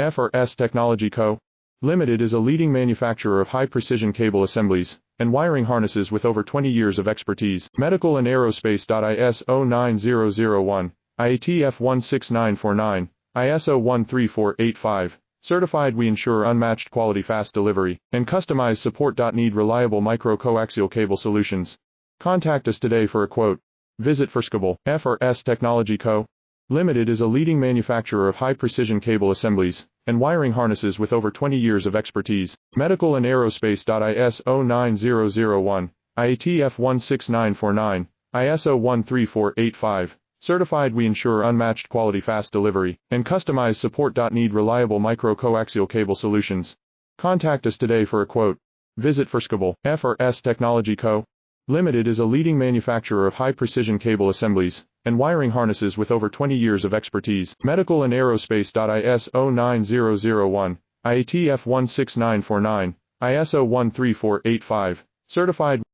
FRS Technology Co. Limited is a leading manufacturer of high-precision cable assemblies and wiring harnesses with over 20 years of expertise. Medical and aerospace. ISO 9001, IATF 16949, ISO 13485. Certified. We ensure unmatched quality, fast delivery, and customized support. Need reliable micro-coaxial cable solutions. Contact us today for a quote. Visit Firskable. FRS Technology Co. Limited is a leading manufacturer of high-precision cable assemblies and wiring harnesses with over 20 years of expertise. Medical and aerospace. ISO 9001, IATF 16949, ISO 13485. Certified. We ensure unmatched quality, fast delivery, and customized support. Need reliable micro-coaxial cable solutions. Contact us today for a quote. Visit Firskable. FRS Technology Co. Limited is a leading manufacturer of high-precision cable assemblies and wiring harnesses with over 20 years of expertise. Medical and aerospace. ISO 9001, IATF 16949, ISO 13485. Certified.